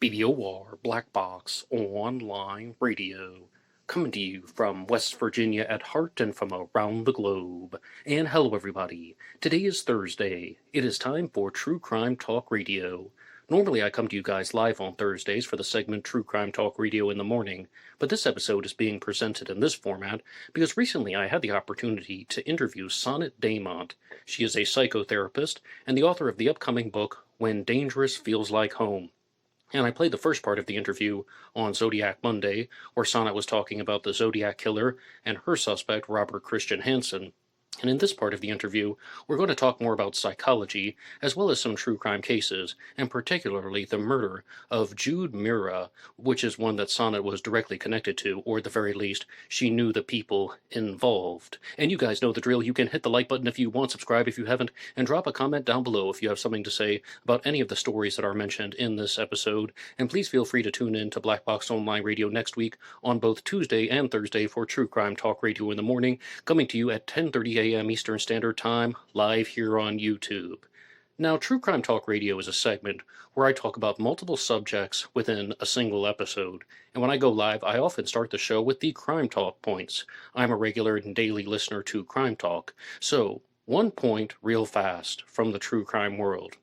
BBOR Black Box Online Radio, coming to you from West Virginia at heart and from around the globe. And hello everybody, today is Thursday. It is time for True Crime Talk Radio. Normally I come to you guys live on Thursdays for the segment True Crime Talk Radio in the morning, but this episode is being presented in this format because recently I had the opportunity to interview Sonnet Daymont. She is a psychotherapist and the author of the upcoming book, When Dangerous Feels Like Home. And I played the first part of the interview on Zodiac Monday, where Sonnet was talking about the Zodiac Killer and her suspect, Robert Christian Hansen. And in this part of the interview, we're going to talk more about psychology, as well as some true crime cases, and particularly the murder of Jude Mirra, which is one that Sonnet was directly connected to, or at the very least, she knew the people involved. And you guys know the drill. You can hit the like button if you want, subscribe if you haven't, and drop a comment down below if you have something to say about any of the stories that are mentioned in this episode. And please feel free to tune in to Black Box Online Radio next week on both Tuesday and Thursday for True Crime Talk Radio in the morning, coming to you at 10:30 a.m. Eastern Standard Time, live here on YouTube. Now, True Crime Talk Radio is a segment where I talk about multiple subjects within a single episode, and when I go live, I often start the show with the Crime Talk points. I'm a regular and daily listener to Crime Talk, so one point real fast from the true crime world,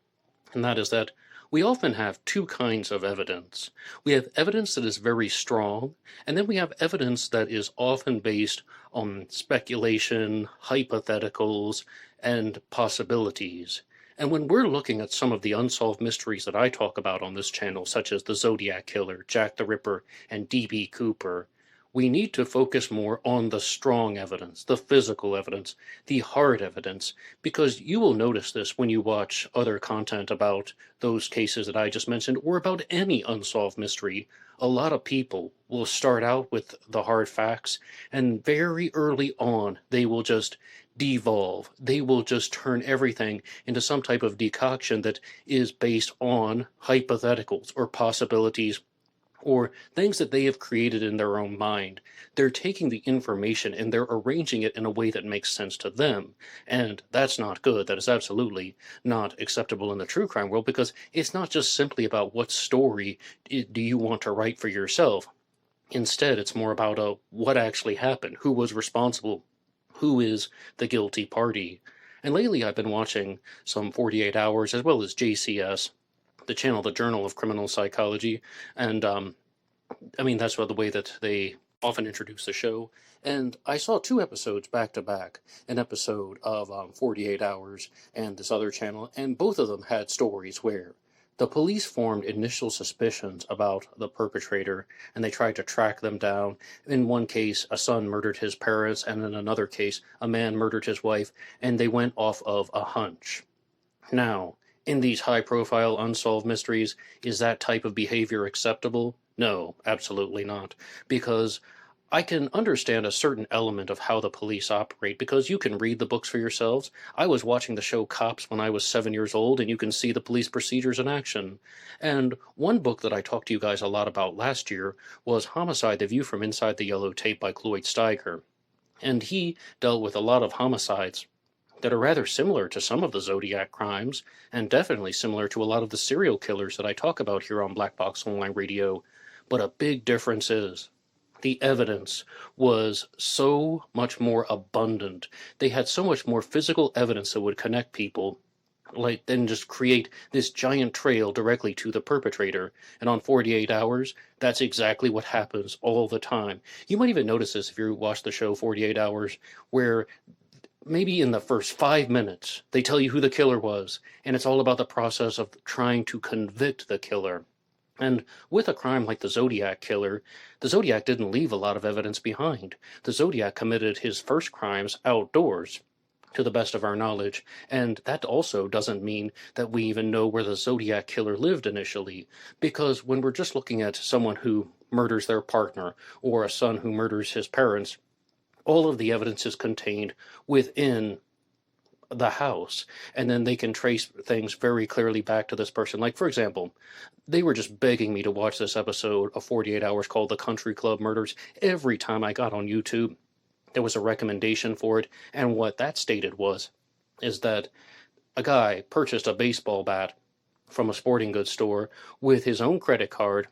and that is that we often have two kinds of evidence. We have evidence that is very strong, and then we have evidence that is often based on speculation, hypotheticals, and possibilities. And when we're looking at some of the unsolved mysteries that I talk about on this channel, such as the Zodiac Killer, Jack the Ripper, and D.B. Cooper, we need to focus more on the strong evidence, the physical evidence, the hard evidence, because you will notice this when you watch other content about those cases that I just mentioned, or about any unsolved mystery. A lot of people will start out with the hard facts, and very early on, they will just devolve. They will just turn everything into some type of decoction that is based on hypotheticals or possibilities, or things that they have created in their own mind. They're taking the information and they're arranging it in a way that makes sense to them. And that's not good. That is absolutely not acceptable in the true crime world, because it's not just simply about what story do you want to write for yourself. Instead, it's more about what actually happened, who was responsible, who is the guilty party. And lately I've been watching some 48 Hours as well as JCS, the channel, the Journal of Criminal Psychology, and that's the way that they often introduce the show. And I saw two episodes back to back, an episode of 48 Hours and this other channel, and both of them had stories where the police formed initial suspicions about the perpetrator, and they tried to track them down. In one case, a son murdered his parents, and in another case, a man murdered his wife, and they went off of a hunch. Now, in these high-profile unsolved mysteries, is that type of behavior acceptable? No, absolutely not, because I can understand a certain element of how the police operate, because you can read the books for yourselves. I was watching the show Cops when I was 7 years old, and you can see the police procedures in action. And one book that I talked to you guys a lot about last year was Homicide: The View from Inside the Yellow Tape by Cloyd Steiger. And he dealt with a lot of homicides that are rather similar to some of the Zodiac crimes, and definitely similar to a lot of the serial killers that I talk about here on Black Box Online Radio. But a big difference is the evidence was so much more abundant. They had so much more physical evidence that would connect people, then just create this giant trail directly to the perpetrator. And on 48 Hours, that's exactly what happens all the time. You might even notice this if you watch the show 48 Hours, where maybe in the first 5 minutes, they tell you who the killer was, and it's all about the process of trying to convict the killer. And with a crime like the Zodiac Killer, the Zodiac didn't leave a lot of evidence behind. The Zodiac committed his first crimes outdoors, to the best of our knowledge, and that also doesn't mean that we even know where the Zodiac Killer lived initially, because when we're just looking at someone who murders their partner, or a son who murders his parents, all of the evidence is contained within the house, and then they can trace things very clearly back to this person. Like, for example, they were just begging me to watch this episode of 48 Hours called The Country Club Murders. Every time I got on YouTube, there was a recommendation for it, and what that stated is that a guy purchased a baseball bat from a sporting goods store with his own credit card,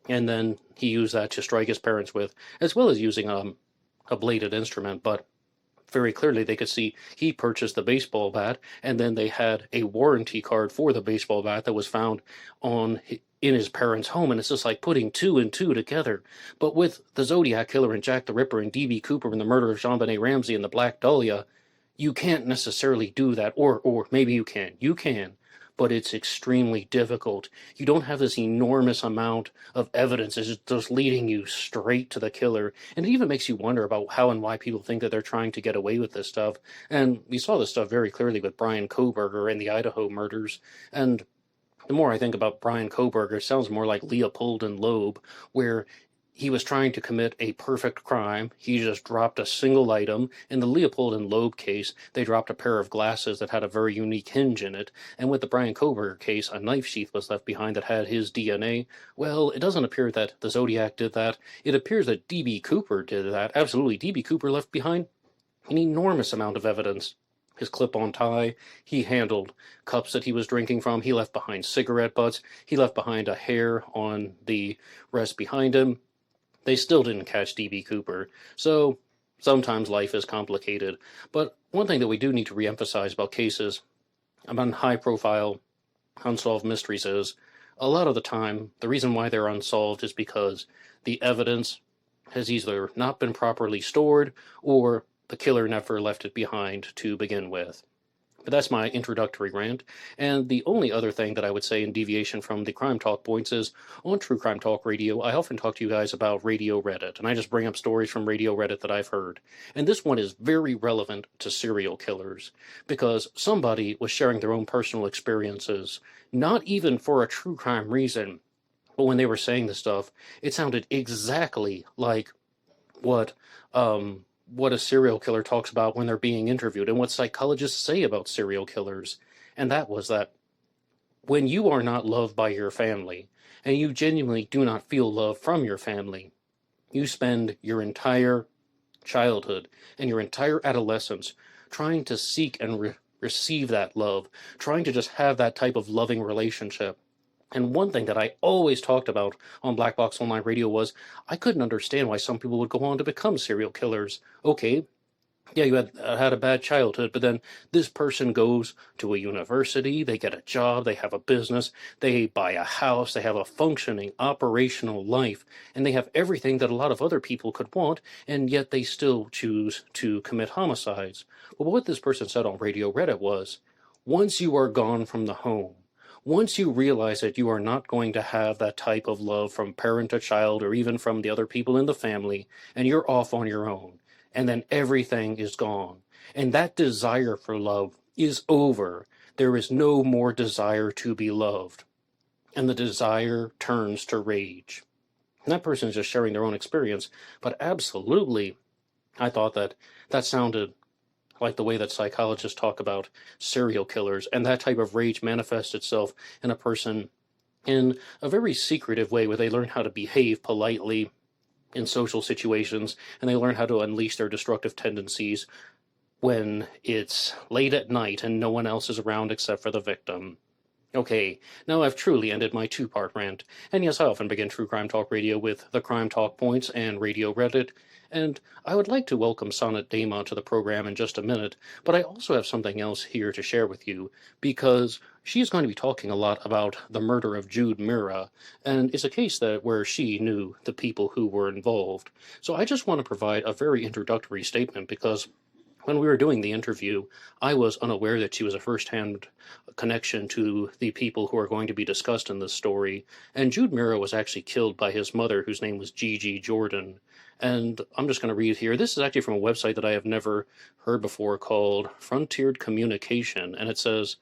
and then he used that to strike his parents with, as well as using a bladed instrument. But very clearly they could see he purchased the baseball bat, and then they had a warranty card for the baseball bat that was found on in his parents' home, and it's just like putting two and two together. But with the Zodiac Killer and Jack the Ripper and D.B. Cooper and the murder of JonBenet Ramsey and the Black Dahlia, you can't necessarily do that, or maybe you can. You can, but it's extremely difficult. You don't have this enormous amount of evidence. It's just leading you straight to the killer. And it even makes you wonder about how and why people think that they're trying to get away with this stuff. And we saw this stuff very clearly with Brian Kohberger and the Idaho murders. And the more I think about Brian Kohberger, it sounds more like Leopold and Loeb, where he was trying to commit a perfect crime. He just dropped a single item. In the Leopold and Loeb case, they dropped a pair of glasses that had a very unique hinge in it. And with the Brian Kohberger case, a knife sheath was left behind that had his DNA. Well, it doesn't appear that the Zodiac did that. It appears that D.B. Cooper did that. Absolutely, D.B. Cooper left behind an enormous amount of evidence. His clip-on tie, he handled cups that he was drinking from, he left behind cigarette butts, he left behind a hair on the rest behind him. They still didn't catch D.B. Cooper, so sometimes life is complicated. But one thing that we do need to reemphasize about cases, about high-profile, unsolved mysteries is, a lot of the time, the reason why they're unsolved is because the evidence has either not been properly stored, or the killer never left it behind to begin with. But that's my introductory rant. And the only other thing that I would say in deviation from the Crime Talk points is, on True Crime Talk Radio, I often talk to you guys about Radio Reddit, and I just bring up stories from Radio Reddit that I've heard. And this one is very relevant to serial killers, because somebody was sharing their own personal experiences, not even for a true crime reason, but when they were saying this stuff, it sounded exactly like what a serial killer talks about when they're being interviewed and what psychologists say about serial killers. And that was that when you are not loved by your family, and you genuinely do not feel love from your family, you spend your entire childhood and your entire adolescence trying to seek and receive that love, trying to just have that type of loving relationship. And one thing that I always talked about on Black Box Online Radio was I couldn't understand why some people would go on to become serial killers. Okay, yeah, you had a bad childhood, but then this person goes to a university, they get a job, they have a business, they buy a house, they have a functioning, operational life, and they have everything that a lot of other people could want, and yet they still choose to commit homicides. Well, what this person said on Radio Reddit was, once you are gone from the home, once you realize that you are not going to have that type of love from parent to child or even from the other people in the family, and you're off on your own, and then everything is gone, and that desire for love is over. There is no more desire to be loved, and the desire turns to rage. And that person is just sharing their own experience, but absolutely, I thought that sounded like the way that psychologists talk about serial killers, and that type of rage manifests itself in a person in a very secretive way where they learn how to behave politely in social situations, and they learn how to unleash their destructive tendencies when it's late at night and no one else is around except for the victim. Okay, now I've truly ended my two-part rant, and yes, I often begin True Crime Talk Radio with the Crime Talk points and Radio Reddit, and I would like to welcome Sonnet Daymont to the program in just a minute, but I also have something else here to share with you, because she is going to be talking a lot about the murder of Jude Mirra, and it's a case where she knew the people who were involved. So I just want to provide a very introductory statement, because when we were doing the interview, I was unaware that she was a first-hand connection to the people who are going to be discussed in this story, and Jude Mirra was actually killed by his mother, whose name was Gigi Jordan. And I'm just going to read here. This is actually from a website that I have never heard before called Frontiered Communication, and it says,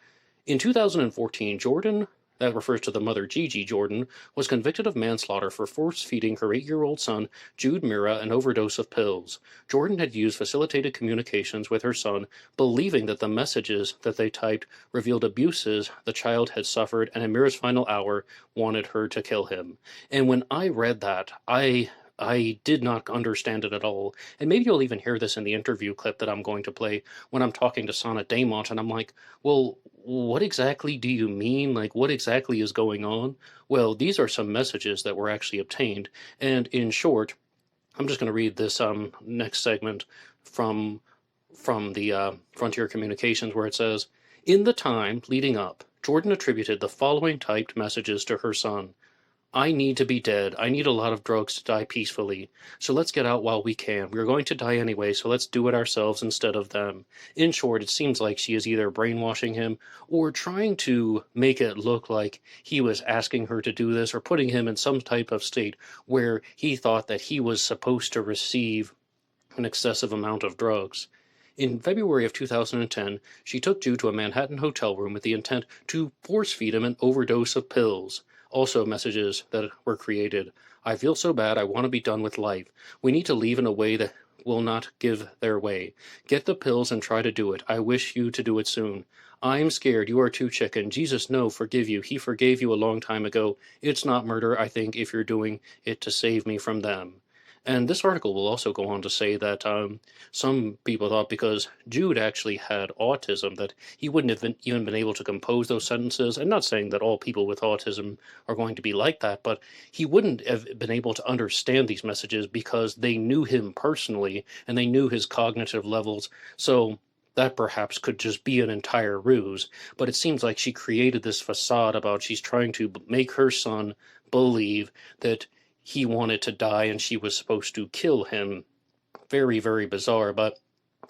in 2014, Jordan, that refers to the mother Gigi Jordan, was convicted of manslaughter for force-feeding her 8-year-old son, Jude Mirra, an overdose of pills. Jordan had used facilitated communications with her son, believing that the messages that they typed revealed abuses the child had suffered, and in Mirra's final hour wanted her to kill him. And when I read that, I did not understand it at all. And maybe you'll even hear this in the interview clip that I'm going to play when I'm talking to Sonnet Daymont, and I'm like, well, what exactly do you mean? Like, what exactly is going on? Well, these are some messages that were actually obtained, and in short, I'm just going to read this next segment from the Frontier Communications, where it says, "In the time leading up, Jordan attributed the following typed messages to her son: I need to be dead. I need a lot of drugs to die peacefully. So let's get out while we can. We're going to die anyway, so let's do it ourselves instead of them." In short, it seems like she is either brainwashing him or trying to make it look like he was asking her to do this, or putting him in some type of state where he thought that he was supposed to receive an excessive amount of drugs. In February of 2010, she took Jude to a Manhattan hotel room with the intent to force feed him an overdose of pills. Also, messages that were created: "I feel so bad, I want to be done with life. We need to leave in a way that will not give their way. Get the pills and try to do it. I wish you to do it soon. I'm scared, you are too chicken. Jesus, no, forgive you. He forgave you a long time ago. It's not murder, I think, if you're doing it to save me from them." And this article will also go on to say that some people thought because Jude actually had autism that he wouldn't have even been able to compose those sentences. I'm not saying that all people with autism are going to be like that, but he wouldn't have been able to understand these messages because they knew him personally and they knew his cognitive levels. So that perhaps could just be an entire ruse. But it seems like she created this facade about she's trying to make her son believe that he wanted to die and she was supposed to kill him. Very, very bizarre, but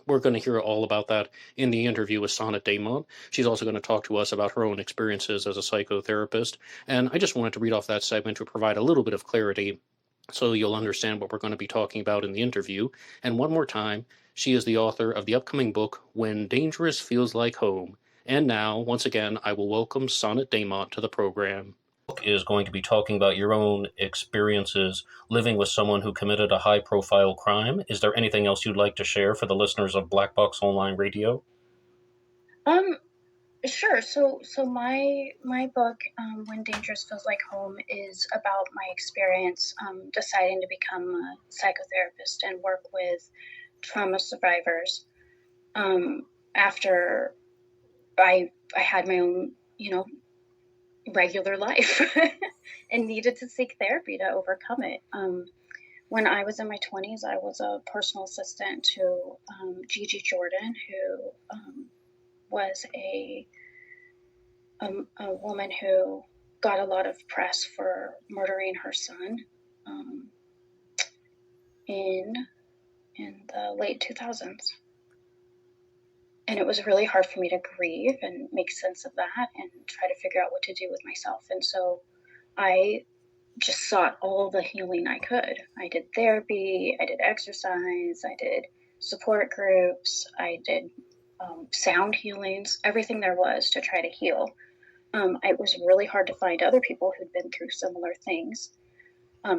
we're going to hear all about that in the interview with Sonnet Daymont. She's also going to talk to us about her own experiences as a psychotherapist. And I just wanted to read off that segment to provide a little bit of clarity so you'll understand what we're going to be talking about in the interview. And one more time, she is the author of the upcoming book, When Dangerous Feels Like Home. And now, once again, I will welcome Sonnet Daymont to the program. Is going to be talking about your own experiences living with someone who committed a high profile crime. Is there anything else you'd like to share for the listeners of Black Box Online Radio? Um, sure. So my book, When Dangerous Feels Like Home, is about my experience deciding to become a psychotherapist and work with trauma survivors after I had my own, regular life and needed to seek therapy to overcome it. When I was in my 20s, I was a personal assistant to Gigi Jordan, who was a woman who got a lot of press for murdering her son um, in the late 2000s. And it was really hard for me to grieve and make sense of that and try to figure out what to do with myself. And so I just sought all the healing I could. I did therapy, I did exercise, I did support groups, I did sound healings, everything there was to try to heal. It was really hard to find other people who'd been through similar things.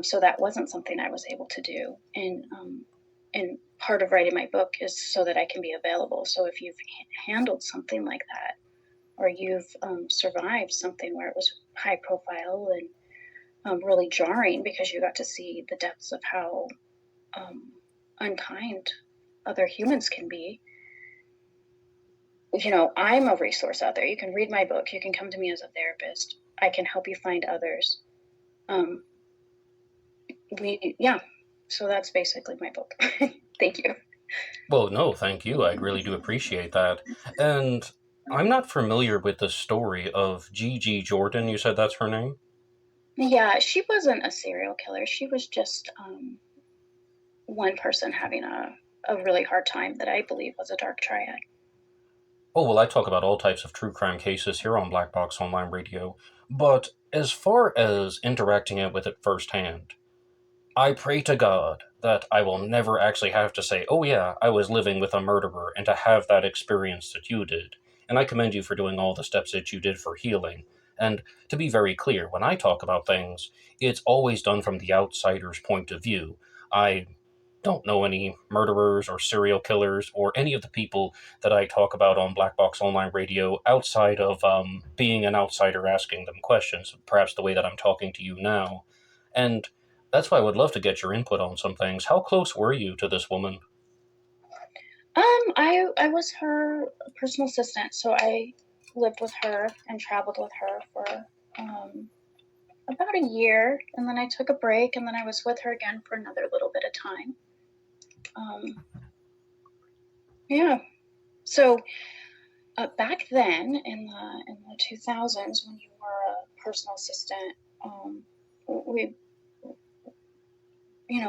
So that wasn't something I was able to do. And part of writing my book is so that I can be available. So if you've handled something like that, or you've survived something where it was high profile and really jarring because you got to see the depths of how unkind other humans can be, I'm a resource out there. You can read my book. You can come to me as a therapist. I can help you find others. So that's basically my book. Thank you. Well, no, thank you. I really do appreciate that. And I'm not familiar with the story of Gigi Jordan. You said that's her name? Yeah, she wasn't a serial killer. She was just one person having a really hard time that I believe was a dark triad. Oh, well, I talk about all types of true crime cases here on Black Box Online Radio. But as far as interacting with it firsthand, I pray to God that I will never actually have to say, oh, yeah, I was living with a murderer, and to have that experience that you did. And I commend you for doing all the steps that you did for healing. And to be very clear, when I talk about things, it's always done from the outsider's point of view. I don't know any murderers or serial killers or any of the people that I talk about on Black Box Online Radio outside of being an outsider asking them questions, perhaps the way that I'm talking to you now. And that's why I would love to get your input on some things. How close were you to this woman? I was her personal assistant, so I lived with her and traveled with her for about a year, and then I took a break, and then I was with her again for another little bit of time. Yeah. So back then in the 2000s, when you were a personal assistant,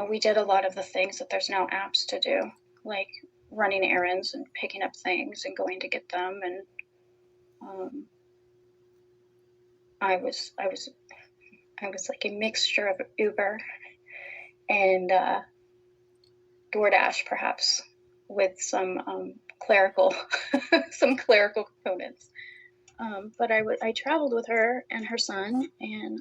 we did a lot of the things that there's now apps to do, like running errands and picking up things and going to get them. And I was like a mixture of Uber and DoorDash, perhaps, with some clerical components. But I traveled with her and her son, and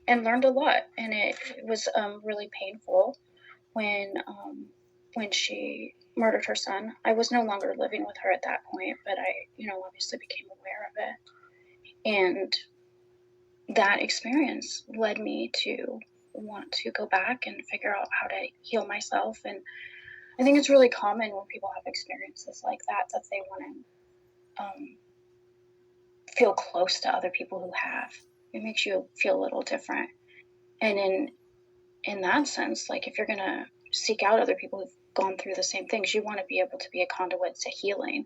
and learned a lot. And it was really painful when she murdered her son. I was no longer living with her at that point, but I, obviously became aware of it. And that experience led me to want to go back and figure out how to heal myself. And I think it's really common when people have experiences like that they want to feel close to other people who have. It makes you feel a little different. And in that sense, like, if you're going to seek out other people who've gone through the same things, you want to be able to be a conduit to healing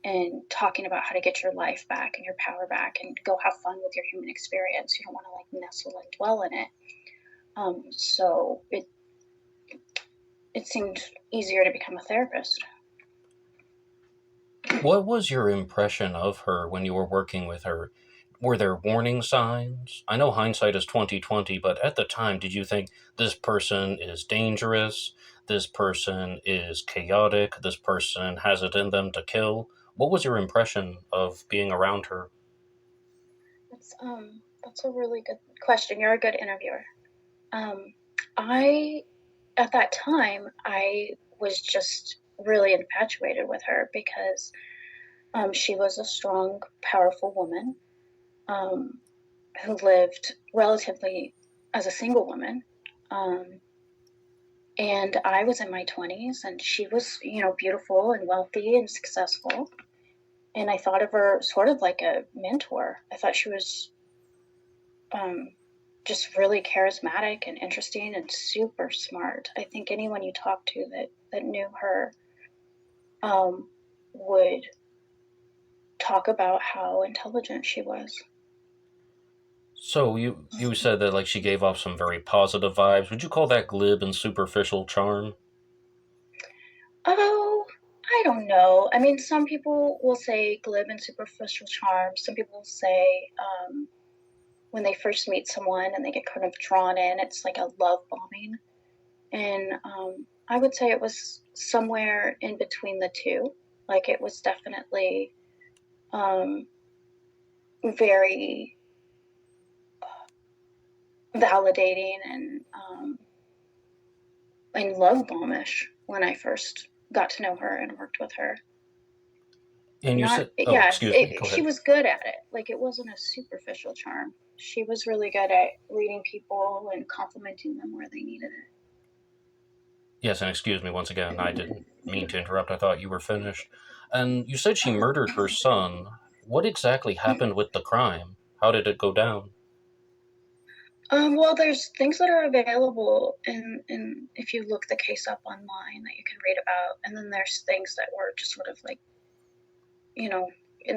and talking about how to get your life back and your power back and go have fun with your human experience. You don't want to like nestle and dwell in it. So it seemed easier to become a therapist. What was your impression of her when you were working with her? Were there warning signs? I know hindsight is 2020, but at the time, did you think this person is dangerous? This person is chaotic? This person has it in them to kill? What was your impression of being around her? That's a really good question. You're a good interviewer. At that time, I was just really infatuated with her because she was a strong, powerful woman who lived relatively as a single woman. And I was in my 20s, and she was, beautiful and wealthy and successful. And I thought of her sort of like a mentor. I thought she was just really charismatic and interesting and super smart. I think anyone you talk to that knew her would talk about how intelligent she was. So you said that like she gave off some very positive vibes. Would you call that glib and superficial charm? Oh, I don't know. I mean, some people will say glib and superficial charm. Some people say when they first meet someone and they get kind of drawn in, it's like a love bombing. And I would say it was somewhere in between the two. Like, it was definitely very validating and love bombish when I first got to know her and worked with her. And you said, oh, Yeah, excuse me, go she ahead. was good at it. Like, it wasn't a superficial charm. She was really good at reading people and complimenting them where they needed it. Yes, and excuse me once again, I didn't mean to interrupt. I thought you were finished. And you said she murdered her son. What exactly happened with the crime? How did it go down? Well, there's things that are available in if you look the case up online that you can read about, and then there's things that were just sort of like, in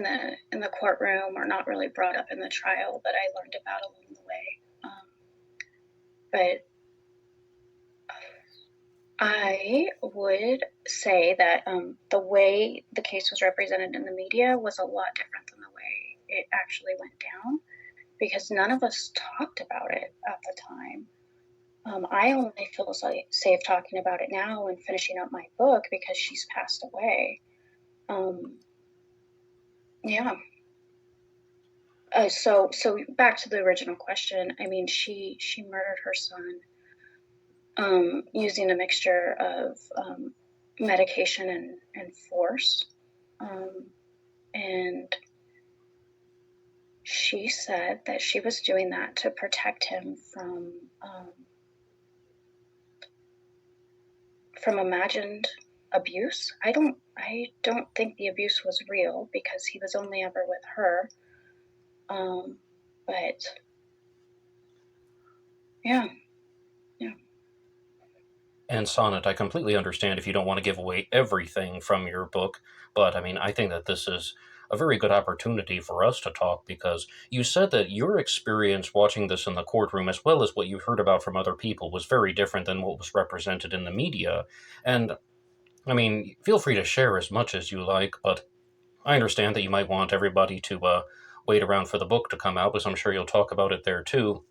the courtroom or not really brought up in the trial that I learned about along the way. But I would say that the way the case was represented in the media was a lot different than the way it actually went down, because none of us talked about it at the time. I only feel safe talking about it now and finishing up my book because she's passed away. Yeah. So back to the original question. I mean, she murdered her son using a mixture of medication and force. And she said that she was doing that to protect him from imagined abuse. I don't think the abuse was real because he was only ever with her. But yeah. And Sonnet, I completely understand if you don't want to give away everything from your book, but I mean, I think that this is a very good opportunity for us to talk because you said that your experience watching this in the courtroom, as well as what you heard about from other people, was very different than what was represented in the media. And I mean, feel free to share as much as you like, but I understand that you might want everybody to wait around for the book to come out, because I'm sure you'll talk about it there too.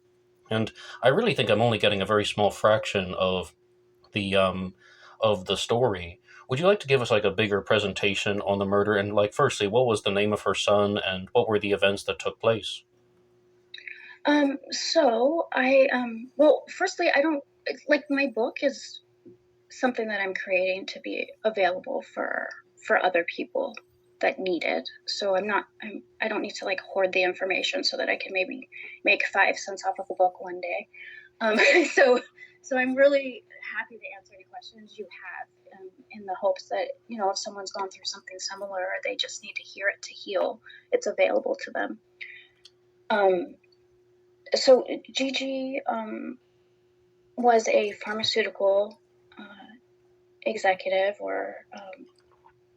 And I really think I'm only getting a very small fraction the of the story. Would you like to give us like a bigger presentation on the murder and like firstly, what was the name of her son and what were the events that took place? So I, well, firstly, I don't, like, my book is something that I'm creating to be available for other people that need it. So I don't need to like hoard the information so that I can maybe make 5 cents off of a book one day. Um, so, so I'm really happy to answer any questions you have, in the hopes that, if someone's gone through something similar or they just need to hear it to heal, it's available to them. So Gigi was a pharmaceutical executive, or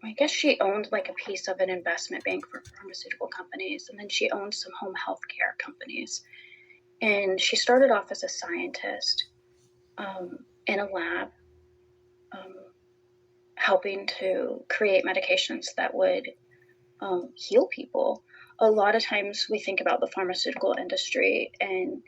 I guess she owned like a piece of an investment bank for pharmaceutical companies, and then she owned some home health care companies. And she started off as a scientist in a lab, helping to create medications that would heal people. A lot of times we think about the pharmaceutical industry and,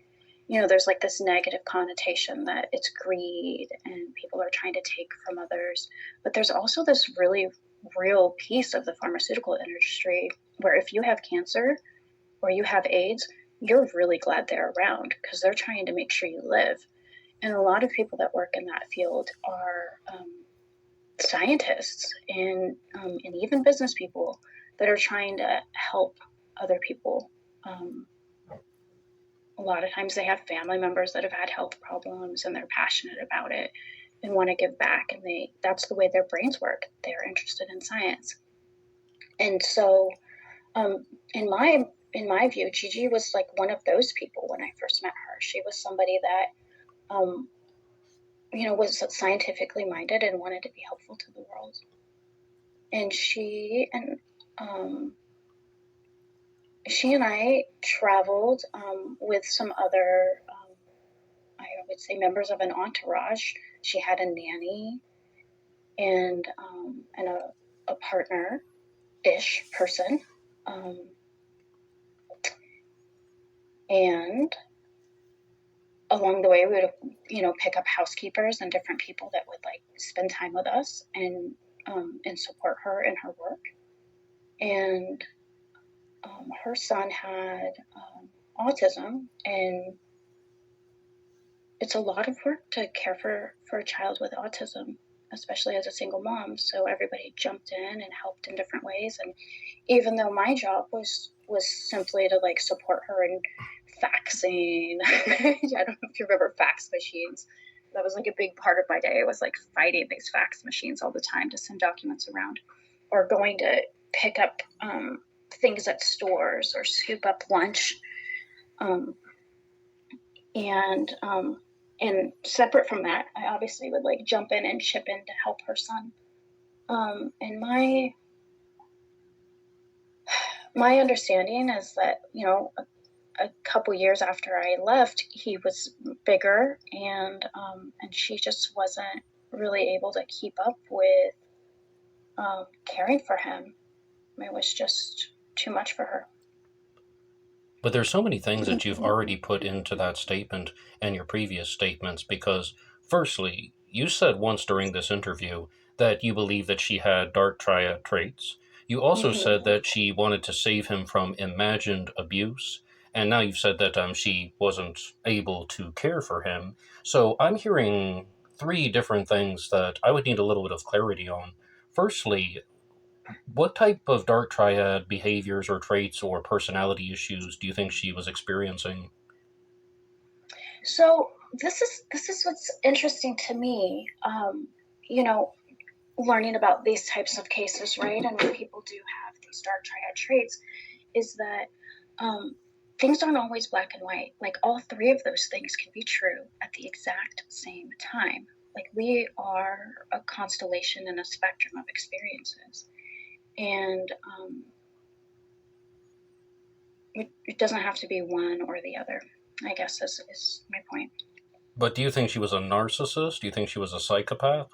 there's like this negative connotation that it's greed and people are trying to take from others. But there's also this really real piece of the pharmaceutical industry where if you have cancer or you have AIDS, you're really glad they're around because they're trying to make sure you live. And a lot of people that work in that field are scientists and even business people that are trying to help other people. A lot of times they have family members that have had health problems and they're passionate about it and want to give back, and that's the way their brains work. They're interested in science. And so in my view, Gigi was like one of those people when I first met her. She was somebody that was scientifically minded and wanted to be helpful to the world. And she and I traveled with some other, I would say, members of an entourage. She had a nanny and a partner-ish person. And along the way, we would, pick up housekeepers and different people that would like spend time with us and support her in her work. And her son had autism, and it's a lot of work to care for a child with autism, especially as a single mom. So everybody jumped in and helped in different ways. And even though my job was simply to like support her in faxing, I don't know if you remember fax machines. That was like a big part of my day. It was like fighting these fax machines all the time to send documents around, or going to pick up things at stores or scoop up lunch. And separate from that, I obviously would like jump in and chip in to help her son. And my understanding is that, a couple years after I left, he was bigger, and she just wasn't really able to keep up with caring for him. It was just too much for her. But there's so many things that you've already put into that statement and your previous statements because, firstly, you said once during this interview that you believe that she had dark triad traits. You also said that she wanted to save him from imagined abuse, and now you've said that she wasn't able to care for him. So I'm hearing three different things that I would need a little bit of clarity on. Firstly, what type of dark triad behaviors or traits or personality issues do you think she was experiencing? So this is what's interesting to me. You know, learning about these types of cases, right, and when people do have these dark triad traits, is that things aren't always black and white. Like, all three of those things can be true at the exact same time. Like, we are a constellation and a spectrum of experiences, and it doesn't have to be one or the other, I guess, is my point. But do you think she was a narcissist? Do you think she was a psychopath?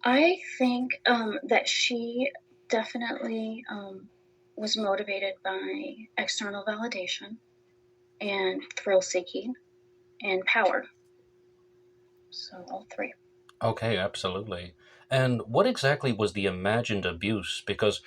I think that she definitely was motivated by external validation and thrill seeking and power. So, all three. Okay, absolutely. And what exactly was the imagined abuse? Because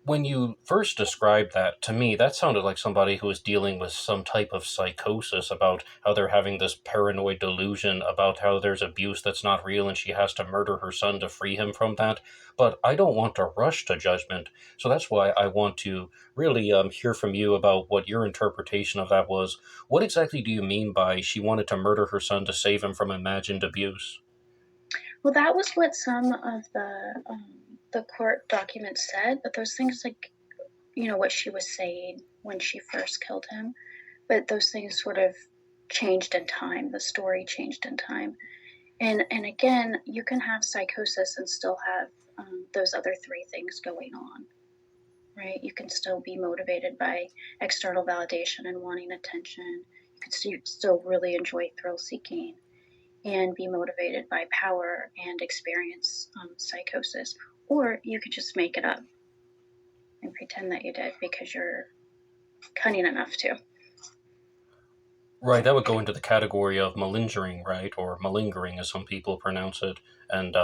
when you first described that to me, that sounded like somebody who was dealing with some type of psychosis about how they're having this paranoid delusion about how there's abuse that's not real and she has to murder her son to free him from that. But I don't want to rush to judgment, so that's why I want to really hear from you about what your interpretation of that was. What exactly do you mean by she wanted to murder her son to save him from imagined abuse? Well, that was what some of the court documents said, but those things, like, what she was saying when she first killed him, but those things sort of changed in time. The story changed in time. And again, you can have psychosis and still have those other three things going on, right? You can still be motivated by external validation and wanting attention. You can still really enjoy thrill seeking and be motivated by power and experience psychosis. Or you could just make it up and pretend that you did because you're cunning enough to. Right, that would go into the category of malingering, right? Or malingering, as some people pronounce it. And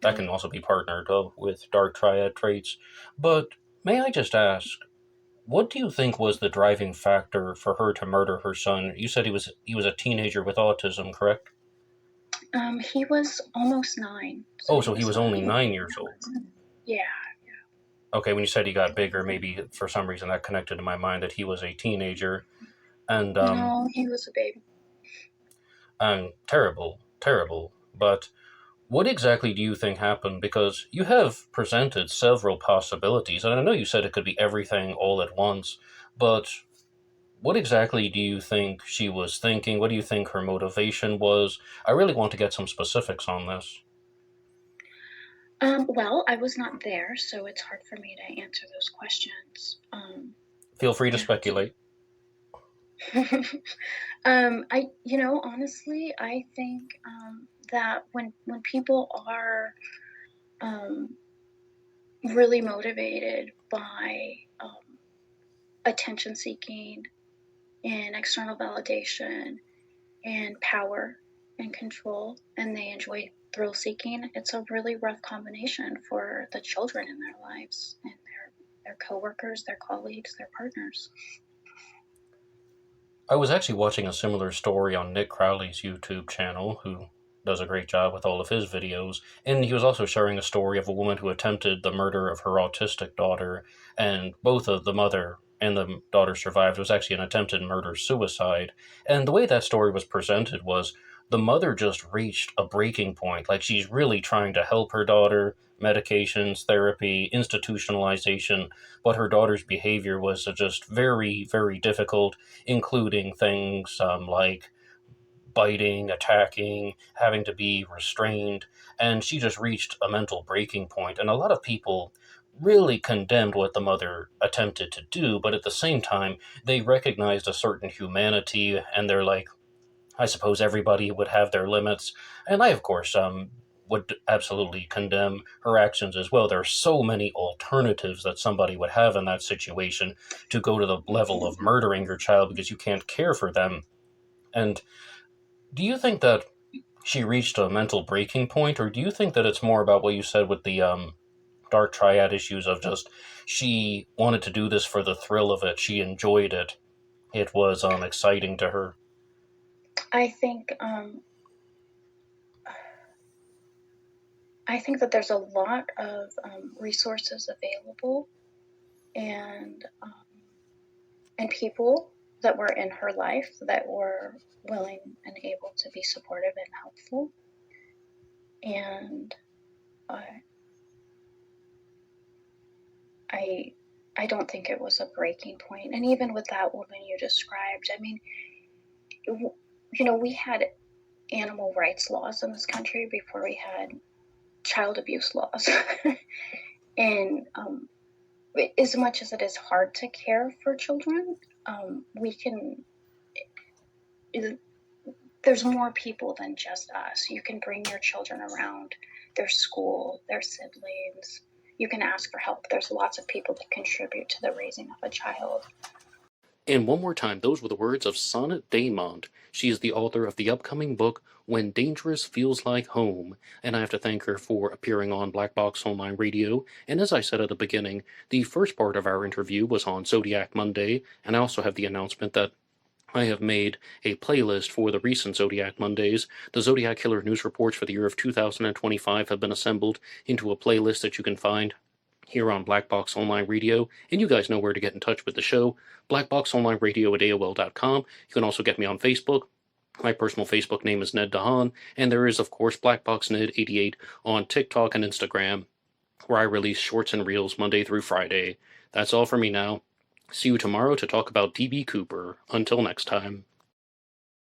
that can also be partnered with dark triad traits. But may I just ask, what do you think was the driving factor for her to murder her son? You said he was a teenager with autism, correct? He was almost 9, so Oh, he so he was was not. only 9 years old. Yeah. Okay, when you said he got bigger, maybe for some reason that connected to my mind that he was a teenager. And No, he was a baby. terrible, terrible. But what exactly do you think happened? Because you have presented several possibilities, and I know you said it could be everything all at once, but what exactly do you think she was thinking? What do you think her motivation was? I really want to get some specifics on this. Well, I was not there, so it's hard for me to answer those questions. Feel free to speculate. Honestly, I think that when people are really motivated by attention seeking and external validation and power and control, and they enjoy thrill seeking, it's a really rough combination for the children in their lives and their coworkers, their colleagues, their partners. I was actually watching a similar story on Nick Crowley's YouTube channel, who does a great job with all of his videos, and he was also sharing a story of a woman who attempted the murder of her autistic daughter, and both of the mother and the daughter survived. It was actually an attempted murder-suicide, and the way that story was presented was the mother just reached a breaking point. Like, she's really trying to help her daughter, medications, therapy, institutionalization, but her daughter's behavior was just very, very difficult, including things like biting, attacking, having to be restrained, and she just reached a mental breaking point. And a lot of people really condemned what the mother attempted to do, but at the same time, they recognized a certain humanity, and they're like, I suppose everybody would have their limits. And I, of course, would absolutely condemn her actions as well. There are so many alternatives that somebody would have in that situation to go to the level of murdering your child because you can't care for them. And do you think that she reached a mental breaking point, or do you think that it's more about what you said with the dark triad issues of just she wanted to do this for the thrill of it, she enjoyed it, it was exciting to her? I think that there's a lot of resources available and people that were in her life that were willing and able to be supportive and helpful. And I don't think it was a breaking point. And even with that woman you described, I mean, we had animal rights laws in this country before we had child abuse laws. And as much as it is hard to care for children, there's more people than just us. You can bring your children around their school, their siblings. You can ask for help. There's lots of people that contribute to the raising of a child. And one more time, those were the words of Sonnet Daymont. She is the author of the upcoming book, When Dangerous Feels Like Home, and I have to thank her for appearing on Black Box Online Radio. And as I said at the beginning, the first part of our interview was on Zodiac Monday, and I also have the announcement that I have made a playlist for the recent Zodiac Mondays. The Zodiac Killer News Reports for the year of 2025 have been assembled into a playlist that you can find here on Black Box Online Radio, and you guys know where to get in touch with the show, blackboxonlineradio@aol.com. You can also get me on Facebook. My personal Facebook name is Ned Dahan, and there is, of course, blackboxned88 on TikTok and Instagram, where I release shorts and reels Monday through Friday. That's all for me now. See you tomorrow to talk about D.B. Cooper. Until next time.